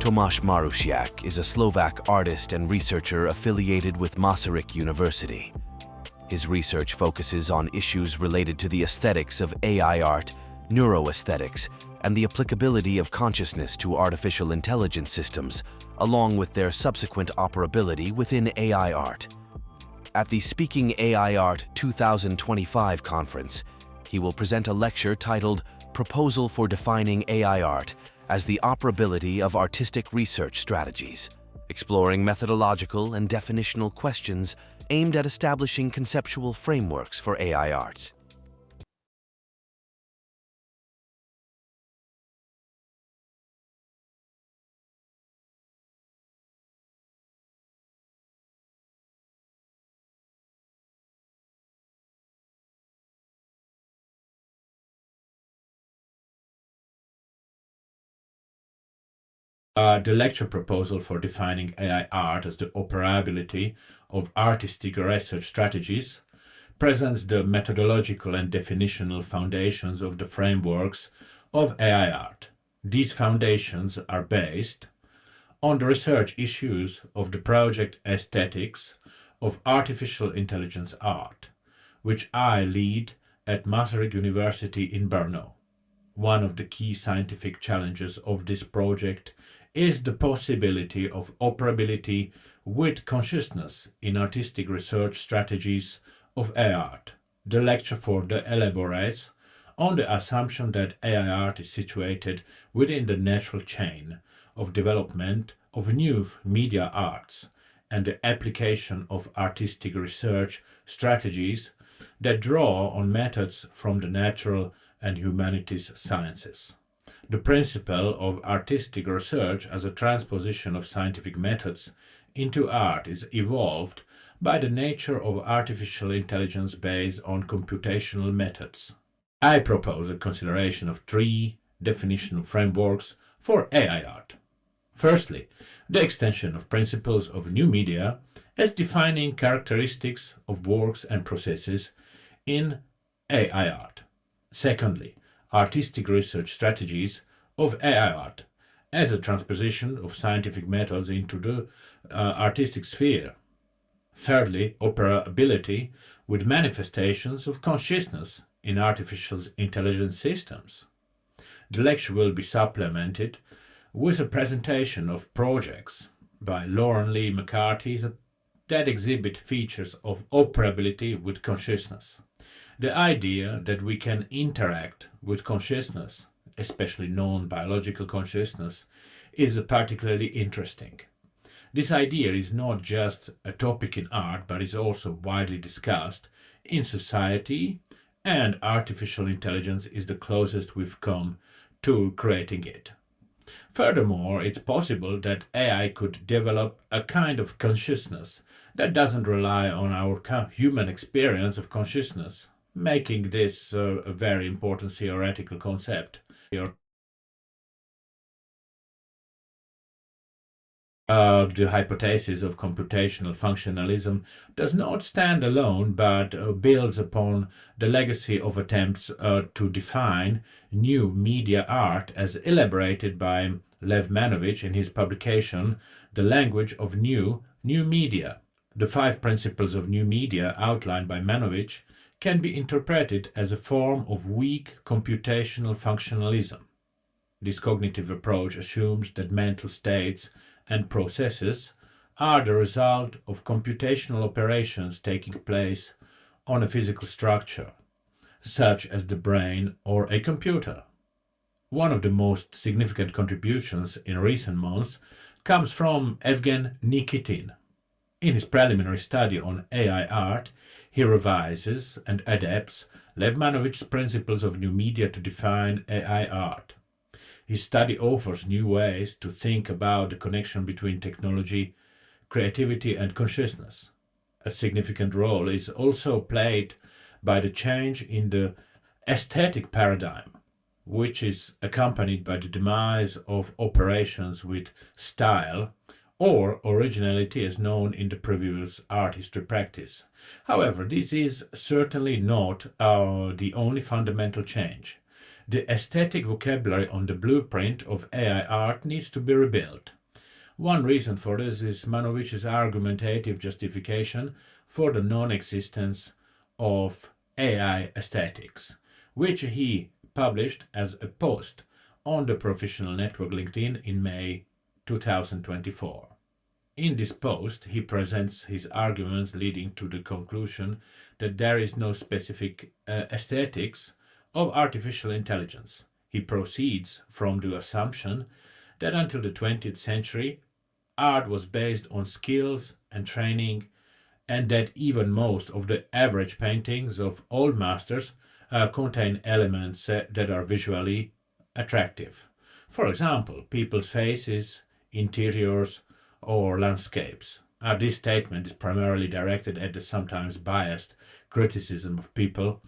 Tomáš Marušiak is a Slovak artist and researcher affiliated with Masaryk University. His research focuses on issues related to the aesthetics of AI art, neuroaesthetics, and the applicability of consciousness to artificial intelligence systems, along with their subsequent operability within AI art. At the Speaking AIArt 2025 conference, he will present a lecture titled Proposal for Defining AI Art as the Operability of Artistic Research Strategies, exploring methodological and definitional questions aimed at establishing conceptual frameworks for AI art. The lecture proposal for defining AI art as the operability of artistic research strategies presents the methodological and definitional foundations of the frameworks of AI art. These foundations are based on the research issues of the project aesthetics of artificial intelligence art, which I lead at Masaryk University in Brno. One of the key scientific challenges of this project is the possibility of operability with consciousness in artistic research strategies of AI art. The lecture further elaborates on the assumption that AI art is situated within the natural chain of development of new media arts and the application of artistic research strategies that draw on methods from the natural and humanities sciences. The principle of artistic research as a transposition of scientific methods into art is evolved by the nature of artificial intelligence based on computational methods. I propose a consideration of three definitional frameworks for AI art. Firstly, the extension of principles of new media as defining characteristics of works and processes in AI art. Secondly, artistic research strategies of AI art as a transposition of scientific methods into the artistic sphere. Thirdly, operability with manifestations of consciousness in artificial intelligence systems. The lecture will be supplemented with a presentation of projects by Lauren Lee McCarthy that exhibit features of operability with consciousness. The idea that we can interact with consciousness, especially non-biological consciousness, is particularly interesting. This idea is not just a topic in art, but is also widely discussed in society, and artificial intelligence is the closest we've come to creating it. Furthermore, it's possible that AI could develop a kind of consciousness that doesn't rely on our human experience of consciousness, making this a very important theoretical concept. The hypothesis of computational functionalism does not stand alone, but builds upon the legacy of attempts to define new media art as elaborated by Lev Manovich in his publication The Language of New Media. The 5 principles of new media outlined by Manovich can be interpreted as a form of weak computational functionalism. This cognitive approach assumes that mental states and processes are the result of computational operations taking place on a physical structure, such as the brain or a computer. One of the most significant contributions in recent months comes from Evgen Nikitin. In his preliminary study on AI art, he revises and adapts Lev Manovich's principles of new media to define AI art. His study offers new ways to think about the connection between technology, creativity, and consciousness. A significant role is also played by the change in the aesthetic paradigm, which is accompanied by the demise of operations with style or originality as known in the previous art history practice. However, this is certainly not the only fundamental change. The aesthetic vocabulary on the blueprint of AI art needs to be rebuilt. One reason for this is Manovich's argumentative justification for the non-existence of AI aesthetics, which he published as a post on the professional network LinkedIn in May 2024. In this post, he presents his arguments leading to the conclusion that there is no specific aesthetics of artificial intelligence. He proceeds from the assumption that until the 20th century, art was based on skills and training, and that even most of the average paintings of old masters contain elements that are visually attractive. For example, people's faces, interiors, or landscapes. This statement is primarily directed at the sometimes biased criticism of people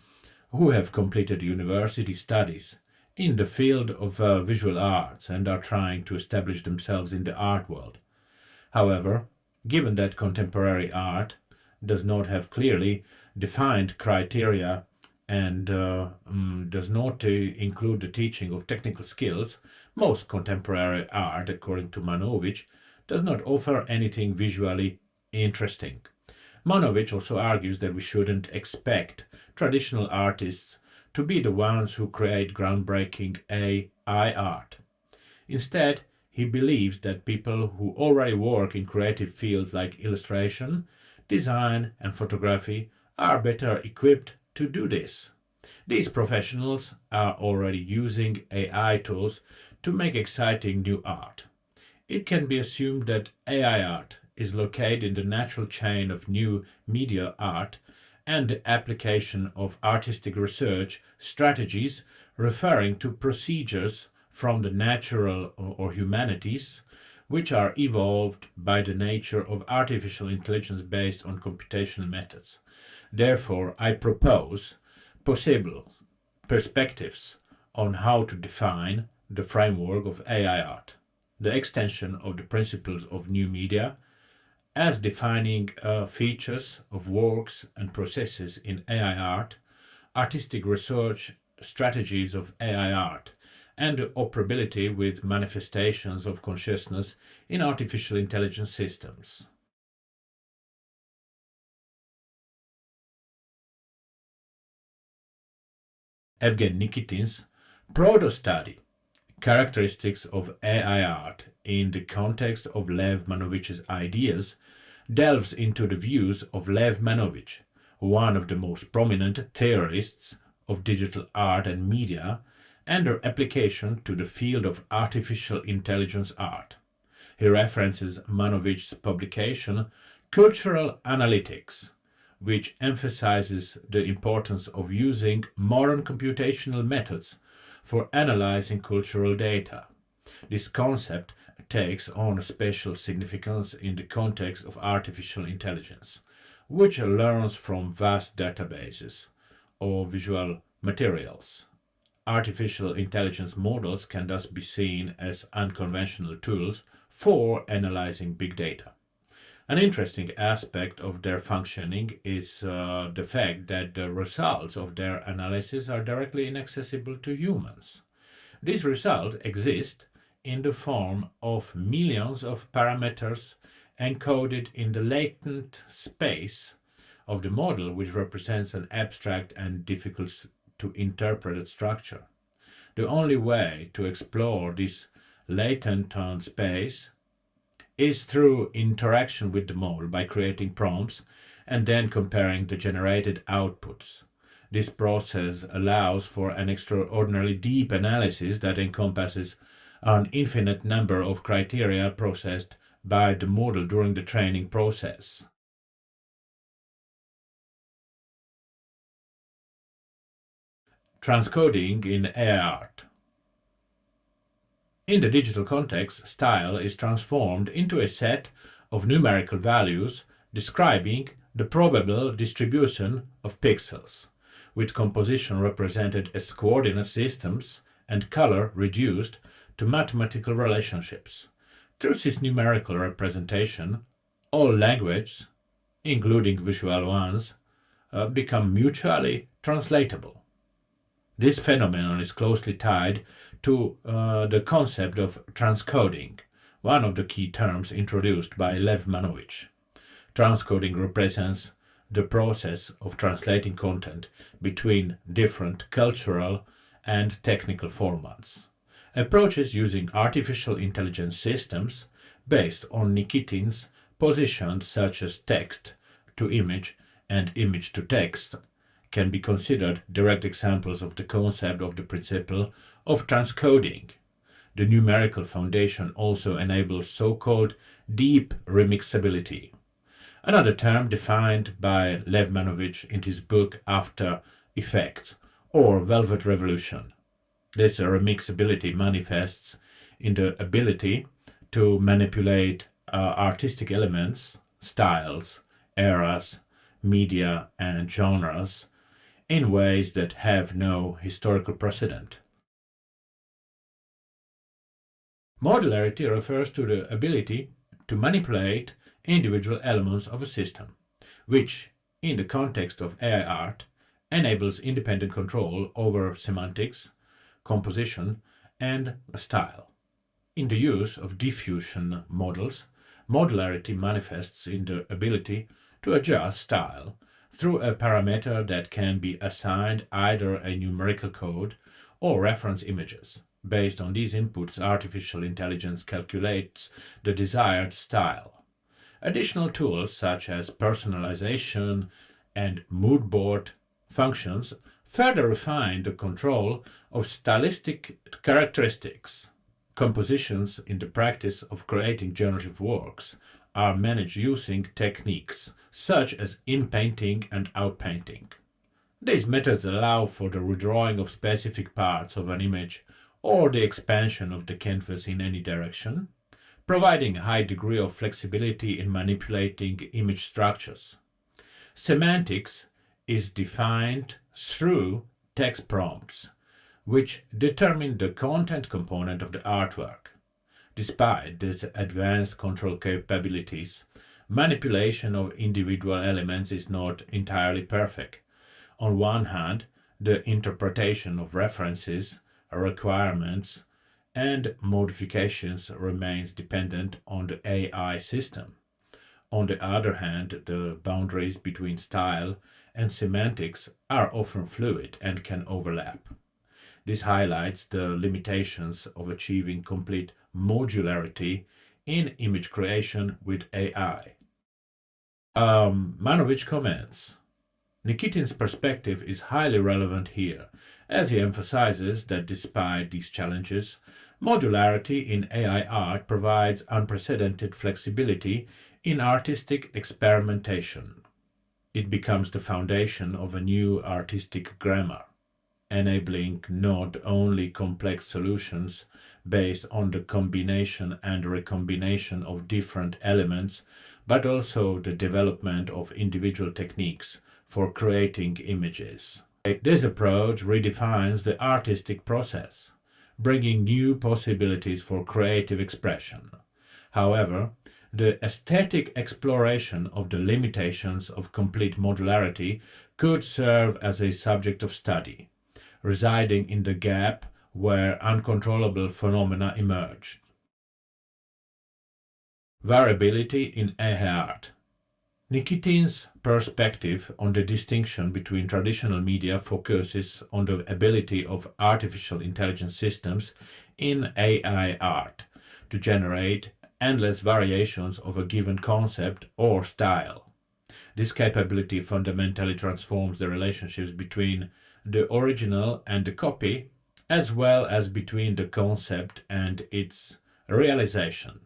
who have completed university studies in the field of visual arts and are trying to establish themselves in the art world. However, given that contemporary art does not have clearly defined criteria and does not include the teaching of technical skills, most contemporary art, according to Manovich, does not offer anything visually interesting. Manovich also argues that we shouldn't expect traditional artists to be the ones who create groundbreaking AI art. Instead, he believes that people who already work in creative fields like illustration, design, and photography are better equipped to do this. These professionals are already using AI tools to make exciting new art. It can be assumed that AI art is located in the natural chain of new media art and the application of artistic research strategies referring to procedures from the natural or humanities, which are evolved by the nature of artificial intelligence based on computational methods. Therefore, I propose possible perspectives on how to define the framework of AI art. The extension of the principles of new media as defining features of works and processes in AI art, artistic research strategies of AI art, and the operability with manifestations of consciousness in artificial intelligence systems. Evgen Nikitin's proto-study, Characteristics of AI art in the context of Lev Manovich's ideas, delves into the views of Lev Manovich, one of the most prominent theorists of digital art and media, and their application to the field of artificial intelligence art. He references Manovich's publication Cultural Analytics, which emphasizes the importance of using modern computational methods for analyzing cultural data. This concept takes on a special significance in the context of artificial intelligence, which learns from vast databases or visual materials. Artificial intelligence models can thus be seen as unconventional tools for analyzing big data. An interesting aspect of their functioning is the fact that the results of their analysis are directly inaccessible to humans. These results exist in the form of millions of parameters encoded in the latent space of the model, which represents an abstract and difficult to interpret structure. The only way to explore this latent space is through interaction with the model by creating prompts and then comparing the generated outputs. This process allows for an extraordinarily deep analysis that encompasses an infinite number of criteria processed by the model during the training process. Transcoding in AIArt. In the digital context, style is transformed into a set of numerical values describing the probable distribution of pixels, with composition represented as coordinate systems and color reduced to mathematical relationships. Through this numerical representation, all languages, including visual ones, become mutually translatable. This phenomenon is closely tied to the concept of transcoding, one of the key terms introduced by Lev Manovich. Transcoding represents the process of translating content between different cultural and technical formats. Approaches using artificial intelligence systems based on Nikitin's positions such as text to image and image to text can be considered direct examples of the concept of the principle of transcoding. The numerical foundation also enables so-called deep remixability, another term defined by Lev Manovich in his book After Effects or Velvet Revolution. This remixability manifests in the ability to manipulate artistic elements, styles, eras, media, and genres in ways that have no historical precedent. Modularity refers to the ability to manipulate individual elements of a system, which, in the context of AIArt, enables independent control over semantics, composition, and style. In the use of diffusion models, modularity manifests in the ability to adjust style through a parameter that can be assigned either a numerical code or reference images. Based on these inputs, artificial intelligence calculates the desired style. Additional tools such as personalization and mood board functions further refine the control of stylistic characteristics. Compositions in the practice of creating generative works are managed using techniques such as in-painting and out-painting. These methods allow for the redrawing of specific parts of an image or the expansion of the canvas in any direction, providing a high degree of flexibility in manipulating image structures. Semantics is defined through text prompts, which determine the content component of the artwork. Despite these advanced control capabilities, manipulation of individual elements is not entirely perfect. On one hand, the interpretation of references, requirements, and modifications remains dependent on the AI system. On the other hand, the boundaries between style and semantics are often fluid and can overlap. This highlights the limitations of achieving complete modularity in image creation with AI. Manovich comments, Nikitin's perspective is highly relevant here, as he emphasizes that despite these challenges, modularity in AI art provides unprecedented flexibility in artistic experimentation. It becomes the foundation of a new artistic grammar, enabling not only complex solutions based on the combination and recombination of different elements, but also the development of individual techniques for creating images. This approach redefines the artistic process, bringing new possibilities for creative expression. However, the aesthetic exploration of the limitations of complete modularity could serve as a subject of study, residing in the gap where uncontrollable phenomena emerged. Variability in AIArt. Nikitin's perspective on the distinction between traditional media focuses on the ability of artificial intelligence systems in AI art to generate endless variations of a given concept or style. This capability fundamentally transforms the relationships between the original and the copy, as well as between the concept and its realization.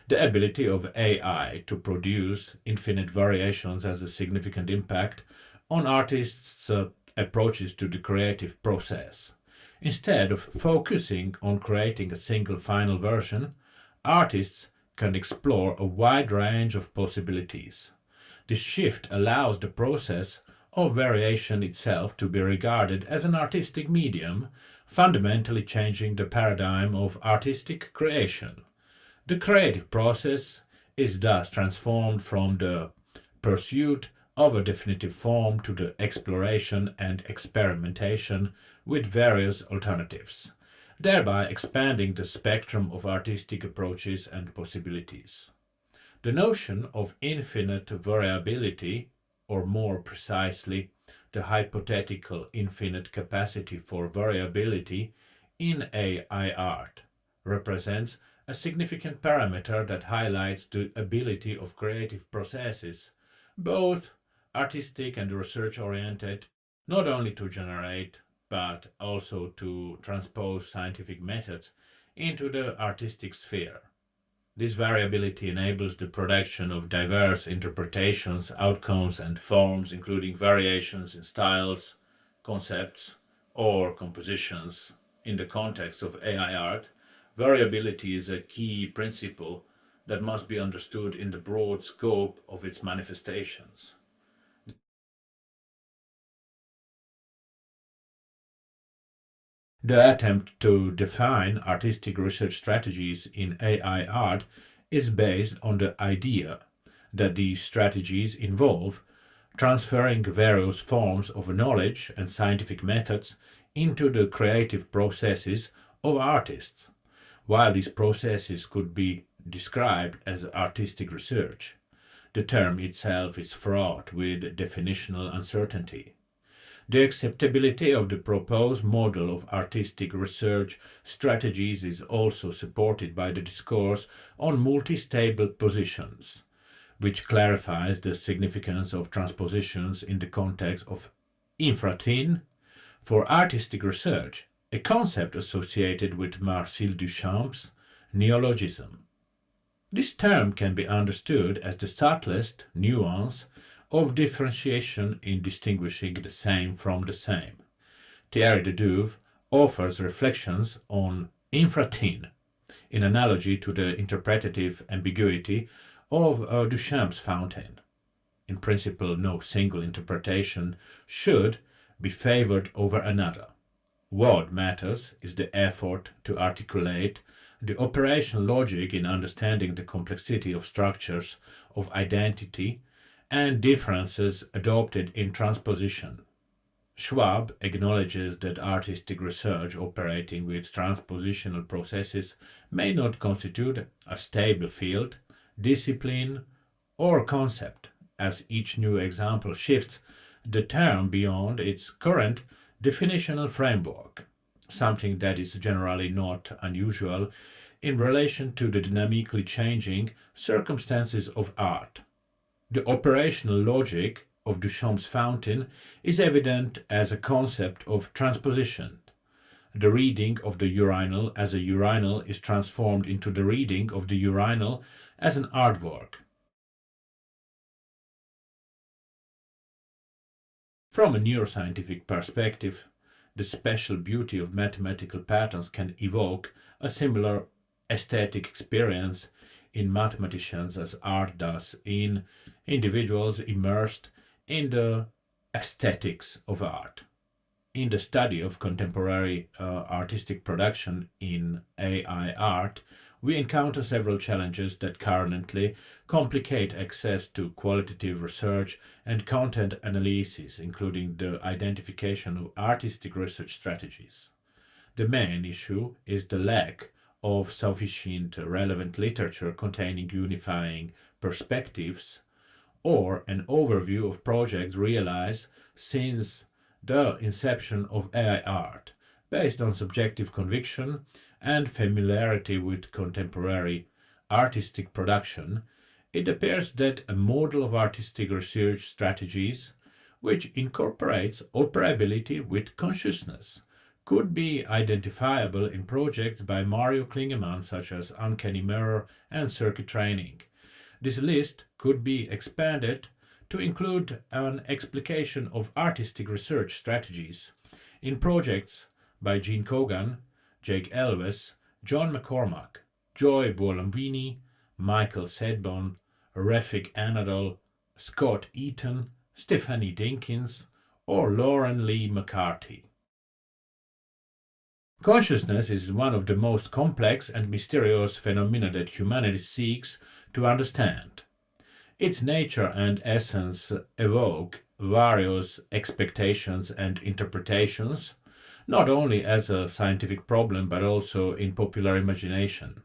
The ability of AI to produce infinite variations has a significant impact on artists' approaches to the creative process. Instead of focusing on creating a single final version, artists can explore a wide range of possibilities. This shift allows the process of variation itself to be regarded as an artistic medium, fundamentally changing the paradigm of artistic creation. The creative process is thus transformed from the pursuit of a definitive form to the exploration and experimentation with various alternatives, thereby expanding the spectrum of artistic approaches and possibilities. The notion of infinite variability, or more precisely, the hypothetical infinite capacity for variability in AIArt, represents a significant parameter that highlights the ability of creative processes, both artistic and research-oriented, not only to generate but also to transpose scientific methods into the artistic sphere. This variability enables the production of diverse interpretations, outcomes, and forms, including variations in styles, concepts, or compositions. In the context of AI art, variability is a key principle that must be understood in the broad scope of its manifestations. The attempt to define artistic research strategies in AI art is based on the idea that these strategies involve transferring various forms of knowledge and scientific methods into the creative processes of artists. While these processes could be described as artistic research, the term itself is fraught with definitional uncertainty. The acceptability of the proposed model of artistic research strategies is also supported by the discourse on multi-stable positions, which clarifies the significance of transpositions in the context of infrathin for artistic research, a concept associated with Marcel Duchamp's neologism. This term can be understood as the subtlest nuance of differentiation in distinguishing the same from the same. Thierry de Duve offers reflections on infrathin in analogy to the interpretative ambiguity of Duchamp's fountain. In principle, no single interpretation should be favored over another. What matters is the effort to articulate the operational logic in understanding the complexity of structures of identity and differences adopted in transposition. Schwab acknowledges that artistic research operating with transpositional processes may not constitute a stable field, discipline, or concept, as each new example shifts the term beyond its current definitional framework, something that is generally not unusual in relation to the dynamically changing circumstances of art. The operational logic of Duchamp's fountain is evident as a concept of transposition. The reading of the urinal as a urinal is transformed into the reading of the urinal as an artwork. From a neuroscientific perspective, the special beauty of mathematical patterns can evoke a similar aesthetic experience in mathematicians as art does in individuals immersed in the aesthetics of art. In the study of contemporary artistic production in AI art, we encounter several challenges that currently complicate access to qualitative research and content analysis, including the identification of artistic research strategies. The main issue is the lack of sufficient relevant literature containing unifying perspectives or an overview of projects realized since the inception of AI art, based on subjective conviction and familiarity with contemporary artistic production. It appears that a model of artistic research strategies, which incorporates operability with consciousness, could be identifiable in projects by Mario Klingemann such as Uncanny Mirror and Circuit Training. This list could be expanded to include an explication of artistic research strategies in projects by Gene Kogan, Jake Elwes, John McCormack, Joy Buolambini, Michael Sedbon, Refik Anadol, Scott Eaton, Stephanie Dinkins, or Lauren Lee McCarthy. Consciousness is one of the most complex and mysterious phenomena that humanity seeks to understand. Its nature and essence evoke various expectations and interpretations not only as a scientific problem but also in popular imagination.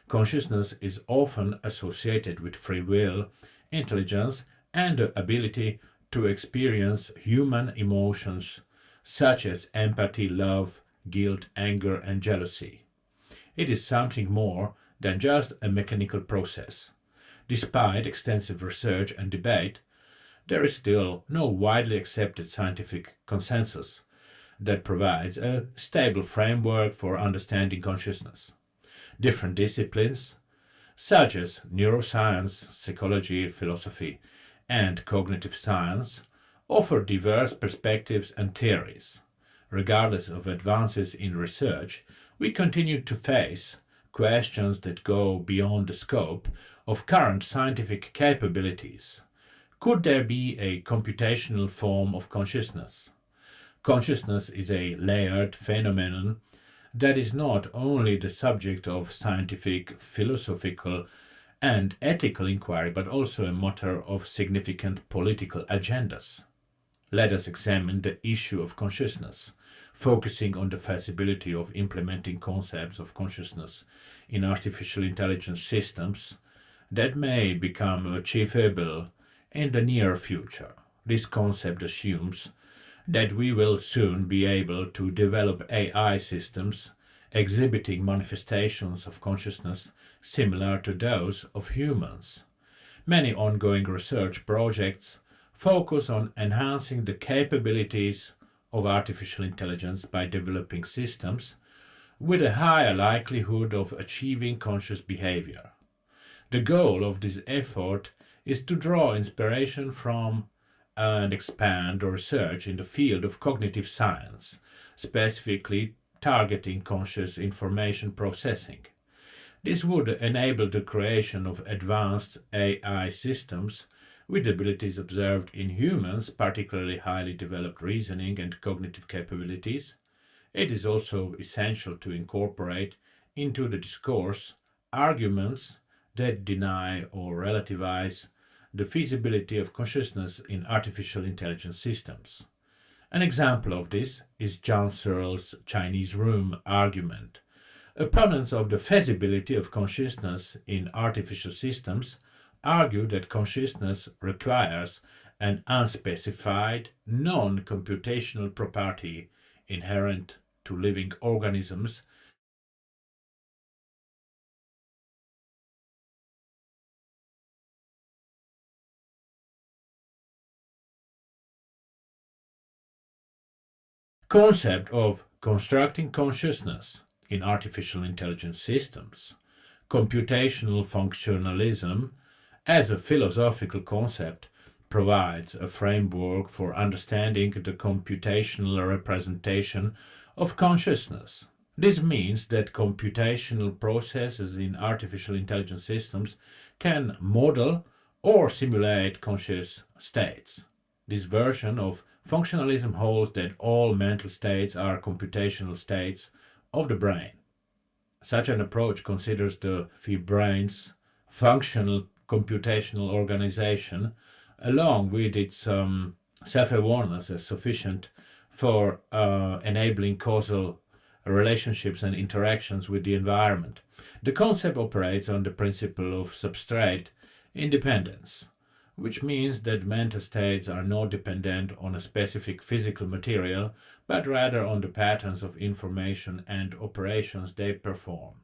Consciousness is often associated with free will, intelligence, and the ability to experience human emotions such as empathy, love, guilt, anger, and jealousy. It is something more than just a mechanical process. Despite extensive research and debate, there is still no widely accepted scientific consensus that provides a stable framework for understanding consciousness. Different disciplines, such as neuroscience, psychology, philosophy, and cognitive science, offer diverse perspectives and theories. Regardless of advances in research, we continue to face questions that go beyond the scope of current scientific capabilities. Could there be a computational form of consciousness? Consciousness is a layered phenomenon that is not only the subject of scientific, philosophical, and ethical inquiry, but also a matter of significant political agendas. Let us examine the issue of consciousness, focusing on the feasibility of implementing concepts of consciousness in artificial intelligence systems that may become achievable in the near future. This concept assumes that we will soon be able to develop AI systems exhibiting manifestations of consciousness similar to those of humans. Many ongoing research projects focus on enhancing the capabilities of artificial intelligence by developing systems with a higher likelihood of achieving conscious behavior. The goal of this effort is to draw inspiration from and expand research in the field of cognitive science, specifically targeting conscious information processing. This would enable the creation of advanced AI systems with abilities observed in humans, particularly highly developed reasoning and cognitive capabilities. It is also essential to incorporate into the discourse arguments that deny or relativize the feasibility of consciousness in artificial intelligence systems. An example of this is John Searle's Chinese room argument. Opponents of the feasibility of consciousness in artificial systems argue that consciousness requires an unspecified, non-computational property inherent to living organisms concept of constructing consciousness in artificial intelligence systems. Computational functionalism, as a philosophical concept, provides a framework for understanding the computational representation of consciousness. This means that computational processes in artificial intelligence systems can model or simulate conscious states. This version of functionalism holds that all mental states are computational states of the brain. Such an approach considers the brain's functional computational organization along with its self-awareness as sufficient for enabling causal relationships and interactions with the environment. The concept operates on the principle of substrate independence, which means that mental states are not dependent on a specific physical material, but rather on the patterns of information and operations they perform.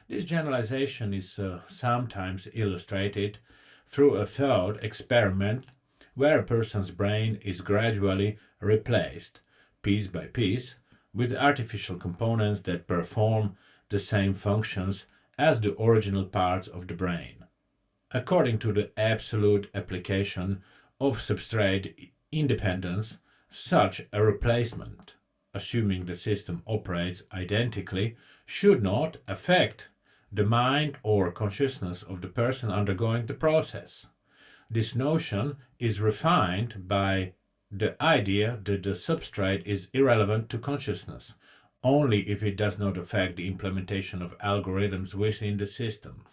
This generalization is sometimes illustrated through a thought experiment where a person's brain is gradually replaced, piece by piece, with artificial components that perform the same functions as the original parts of the brain. According to the absolute application of substrate independence, such a replacement, assuming the system operates identically, should not affect the mind or consciousness of the person undergoing the process. This notion is refined by the idea that the substrate is irrelevant to consciousness, only if it does not affect the implementation of algorithms within the system.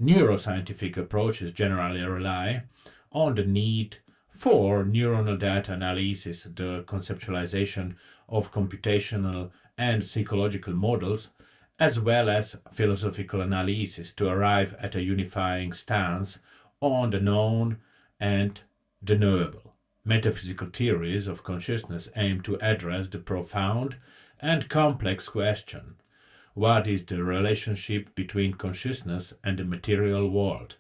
Neuroscientific approaches generally rely on the need For neuronal data analysis, the conceptualization of computational and psychological models, as well as philosophical analysis to arrive at a unifying stance on the known and the knowable. Metaphysical theories of consciousness aim to address the profound and complex question: what is the relationship between consciousness and the material world?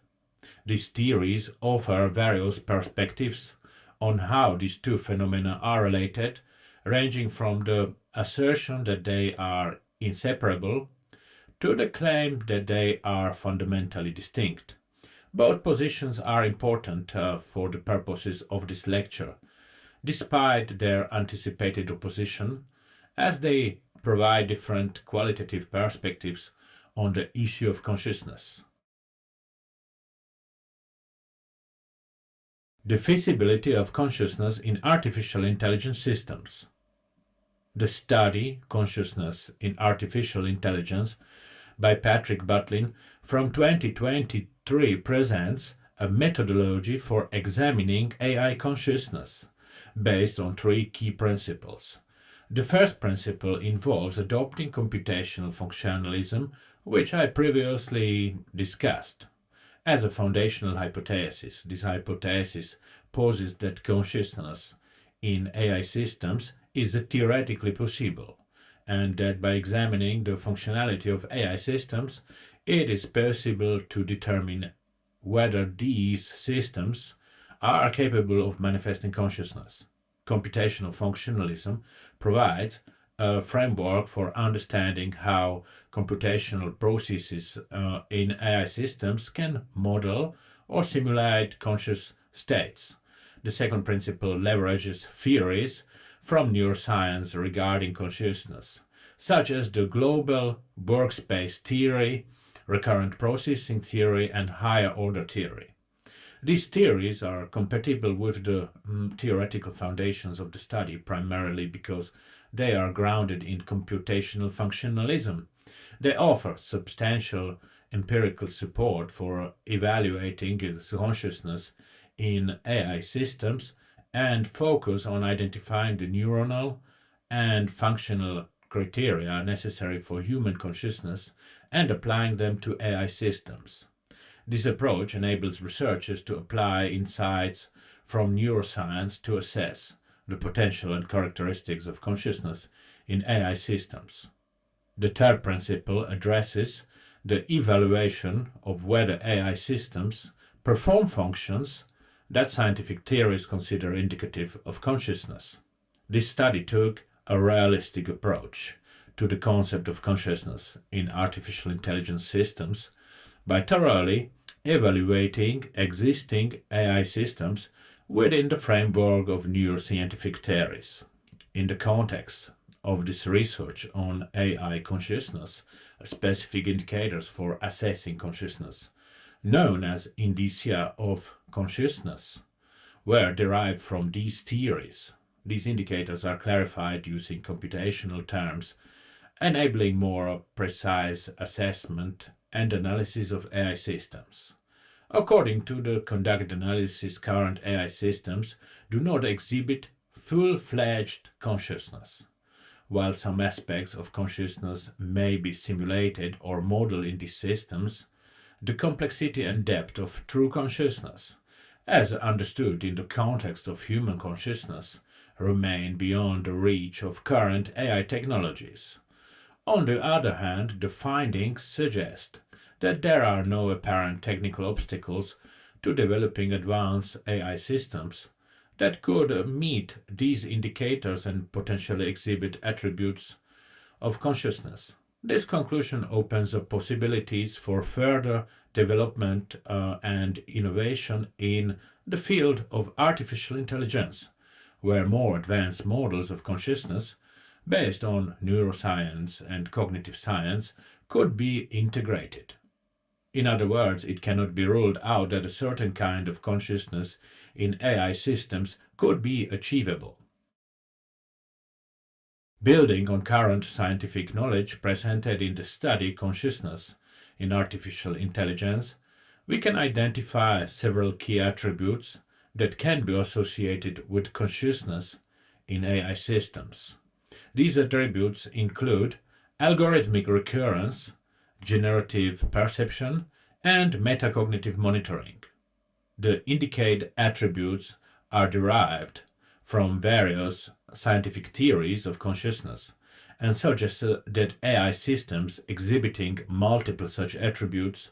These theories offer various perspectives on how these two phenomena are related, ranging from the assertion that they are inseparable to the claim that they are fundamentally distinct. Both positions are important for the purposes of this lecture, despite their anticipated opposition, as they provide different qualitative perspectives on the issue of consciousness. The feasibility of consciousness in artificial intelligence systems. The study Consciousness in Artificial Intelligence by Patrick Butlin from 2023 presents a methodology for examining AI consciousness based on three key principles. The first principle involves adopting computational functionalism, which I previously discussed, as a foundational hypothesis. This hypothesis poses that consciousness in AI systems is theoretically possible, and that by examining the functionality of AI systems, it is possible to determine whether these systems are capable of manifesting consciousness. Computational functionalism provides a framework for understanding how computational processes in AI systems can model or simulate conscious states. The second principle leverages theories from neuroscience regarding consciousness, such as the global workspace theory, recurrent processing theory, and higher order theory. These theories are compatible with the theoretical foundations of the study, primarily because they are grounded in computational functionalism. They offer substantial empirical support for evaluating consciousness in AI systems and focus on identifying the neuronal and functional criteria necessary for human consciousness and applying them to AI systems. This approach enables researchers to apply insights from neuroscience to assess the potential and characteristics of consciousness in AI systems. The third principle addresses the evaluation of whether AI systems perform functions that scientific theories consider indicative of consciousness. This study took a realistic approach to the concept of consciousness in artificial intelligence systems by thoroughly evaluating existing AI systems within the framework of neuroscientific theories. In the context of this research on AI consciousness, specific indicators for assessing consciousness, known as indicia of consciousness, were derived from these theories. These indicators are clarified using computational terms, enabling more precise assessment and analysis of AI systems. According to the conducted analysis, current AI systems do not exhibit full-fledged consciousness. While some aspects of consciousness may be simulated or modeled in these systems, the complexity and depth of true consciousness, as understood in the context of human consciousness, remain beyond the reach of current AI technologies. On the other hand, the findings suggest that there are no apparent technical obstacles to developing advanced AI systems that could meet these indicators and potentially exhibit attributes of consciousness. This conclusion opens up possibilities for further development and innovation in the field of artificial intelligence, where more advanced models of consciousness based on neuroscience and cognitive science could be integrated. In other words, it cannot be ruled out that a certain kind of consciousness in AI systems could be achievable. Building on current scientific knowledge presented in the study Consciousness in Artificial Intelligence, we can identify several key attributes that can be associated with consciousness in AI systems. These attributes include algorithmic recurrence, generative perception, and metacognitive monitoring. The indicated attributes are derived from various scientific theories of consciousness and suggest that AI systems exhibiting multiple such attributes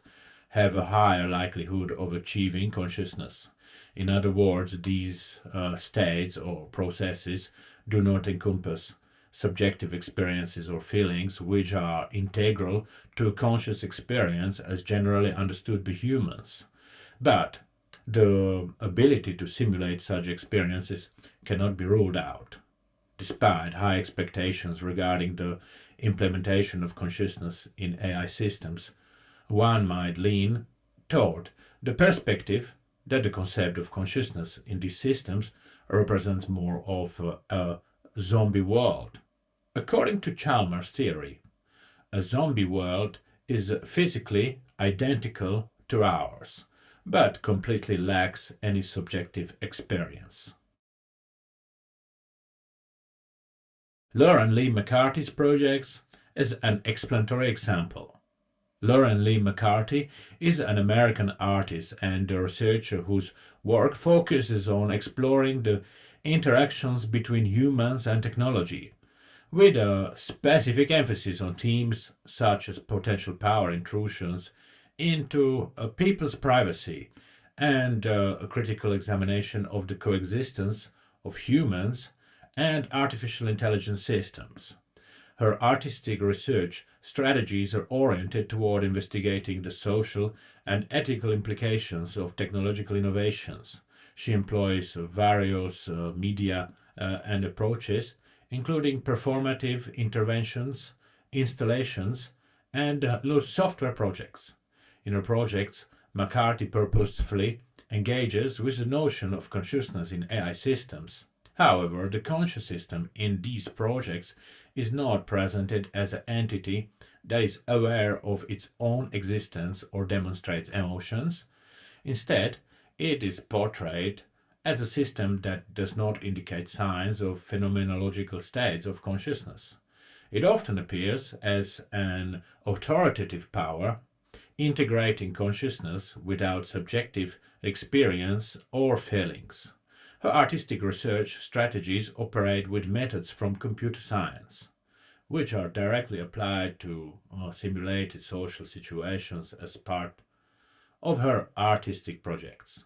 have a higher likelihood of achieving consciousness. In other words, these states or processes do not encompass subjective experiences or feelings which are integral to conscious experience as generally understood by humans. But the ability to simulate such experiences cannot be ruled out. Despite high expectations regarding the implementation of consciousness in AI systems, one might lean toward the perspective that the concept of consciousness in these systems represents more of a zombie world. According to Chalmers' theory, a zombie world is physically identical to ours, but completely lacks any subjective experience. Lauren Lee McCarthy's projects is an explanatory example. Lauren Lee McCarthy is an American artist and a researcher whose work focuses on exploring the interactions between humans and technology, with a specific emphasis on themes such as potential power intrusions into people's privacy and a critical examination of the coexistence of humans and artificial intelligence systems. Her artistic research strategies are oriented toward investigating the social and ethical implications of technological innovations. She employs various media and approaches, including performative interventions, installations, and software projects. In her projects, McCarthy purposefully engages with the notion of consciousness in AI systems. However, the conscious system in these projects is not presented as an entity that is aware of its own existence or demonstrates emotions. Instead, it is portrayed as a system that does not indicate signs of phenomenological states of consciousness. It often appears as an authoritative power, integrating consciousness without subjective experience or feelings. Her artistic research strategies operate with methods from computer science, which are directly applied to simulated social situations as part of her artistic projects.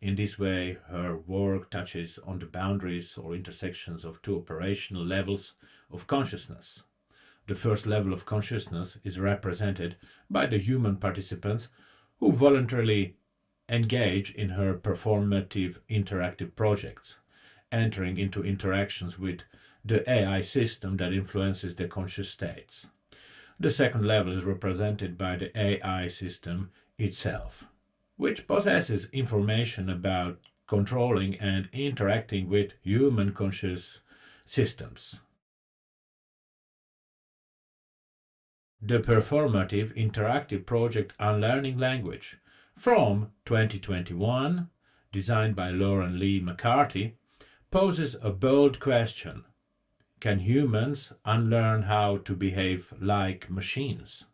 In this way, her work touches on the boundaries or intersections of two operational levels of consciousness. The first level of consciousness is represented by the human participants who voluntarily engage in her performative interactive projects, entering into interactions with the AI system that influences their conscious states. The second level is represented by the AI system itself, which possesses information about controlling and interacting with human conscious systems. The performative interactive project Unlearning Language from 2021, designed by Lauren Lee McCarthy, poses a bold question. Can humans unlearn how to behave like machines?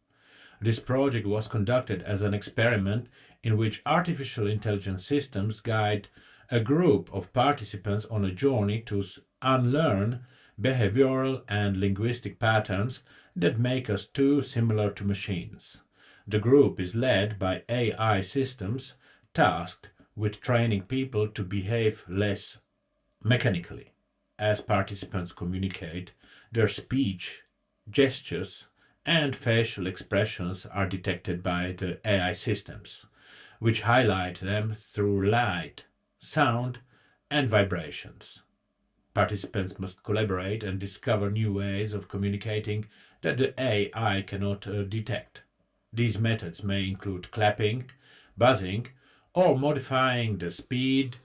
This project was conducted as an experiment in which artificial intelligence systems guide a group of participants on a journey to unlearn behavioral and linguistic patterns that make us too similar to machines. The group is led by AI systems tasked with training people to behave less mechanically. As participants communicate, their speech, gestures, and facial expressions are detected by the AI systems, which highlight them through light, sound, and vibrations. Participants must collaborate and discover new ways of communicating that the AI cannot detect. These methods may include clapping, buzzing, or modifying the speed,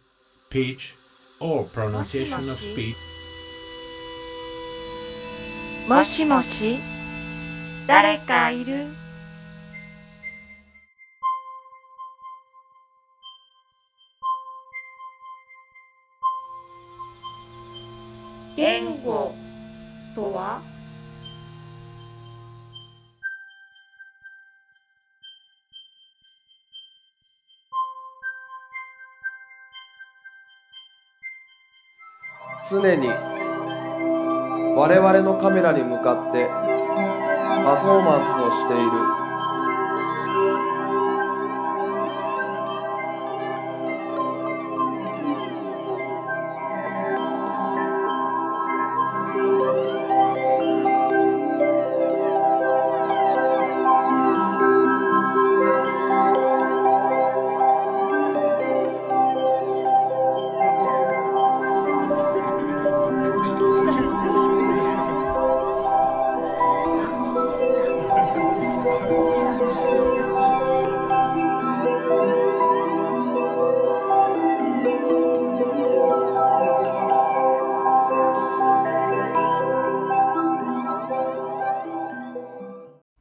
pitch, or pronunciation of speech. もしもし、誰かいる？言語とは常に我々のカメラに向かってパフォーマンスをしている。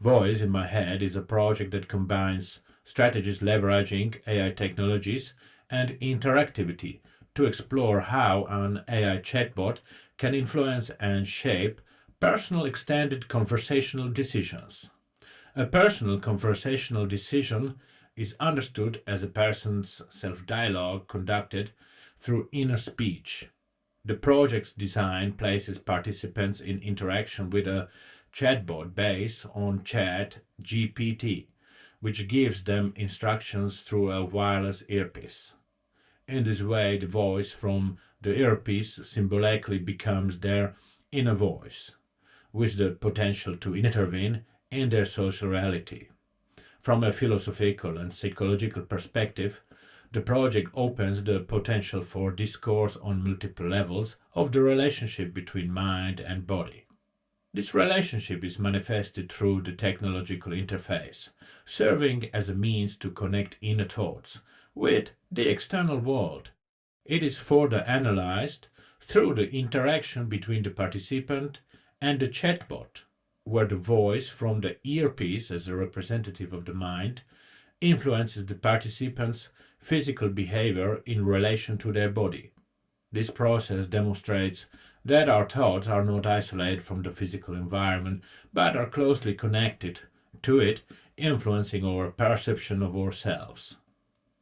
Voice in My Head is a project that combines strategies leveraging AI technologies and interactivity to explore how an AI chatbot can influence and shape personal extended conversational decisions. A personal conversational decision is understood as a person's self-dialogue conducted through inner speech. The project's design places participants in interaction with a chatbot based on ChatGPT, which gives them instructions through a wireless earpiece. In this way, the voice from the earpiece symbolically becomes their inner voice, with the potential to intervene in their social reality. From a philosophical and psychological perspective, the project opens the potential for discourse on multiple levels of the relationship between mind and body. This relationship is manifested through the technological interface, serving as a means to connect inner thoughts with the external world. It is further analyzed through the interaction between the participant and the chatbot, where the voice from the earpiece, as a representative of the mind, influences the participant's physical behavior in relation to their body. This process demonstrates that our thoughts are not isolated from the physical environment, but are closely connected to it, influencing our perception of ourselves.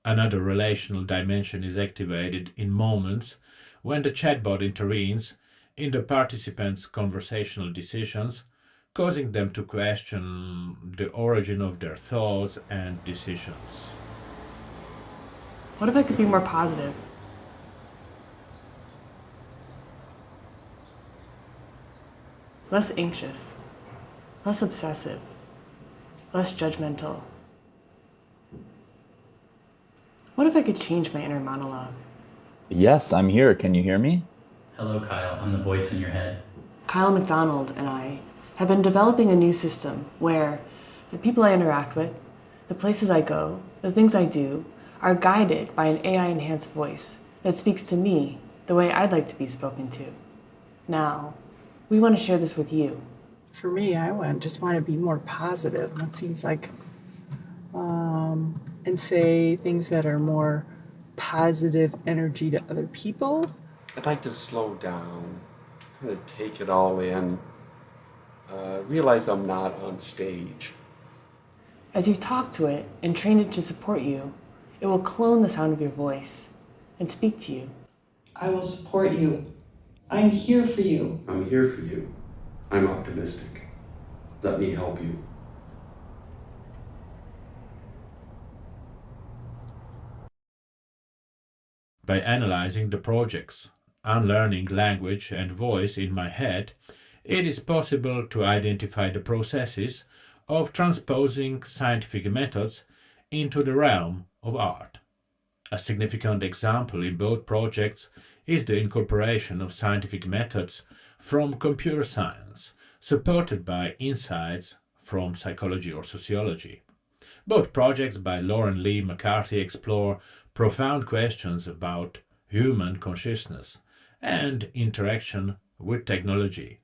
Another relational dimension is activated in moments when the chatbot intervenes in the participants' conversational decisions, causing them to question the origin of their thoughts and decisions. What if I could be more positive? Less anxious, less obsessive, less judgmental. What if I could change my inner monologue? Yes, I'm here. Can you hear me? Hello, Kyle. I'm the voice in your head. Kyle McDonald and I have been developing a new system where the people I interact with, the places I go, the things I do, are guided by an AI-enhanced voice that speaks to me the way I'd like to be spoken to. Now, we want to share this with you. For me, I just want to be more positive. That seems like, and say things that are more positive energy to other people. I'd like to slow down, kind of take it all in, realize I'm not on stage. As you talk to it and train it to support you, it will clone the sound of your voice and speak to you. I will support you. I'm here for you. I'm here for you. I'm optimistic. Let me help you. By analyzing the projects, unlearning language and voice in my head, it is possible to identify the processes of transposing scientific methods into the realm of art. A significant example in both projects is the incorporation of scientific methods from computer science, supported by insights from psychology or sociology. Both projects by Lauren Lee McCarthy explore profound questions about human consciousness and interaction with technology.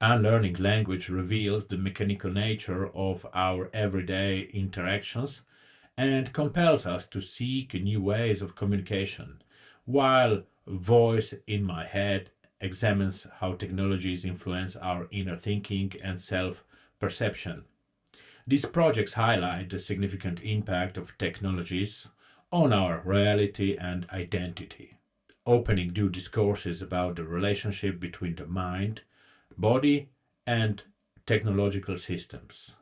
Unlearning language reveals the mechanical nature of our everyday interactions and compels us to seek new ways of communication, while Voice in My Head examines how technologies influence our inner thinking and self-perception. These projects highlight the significant impact of technologies on our reality and identity, opening new discourses about the relationship between the mind, body, and technological systems.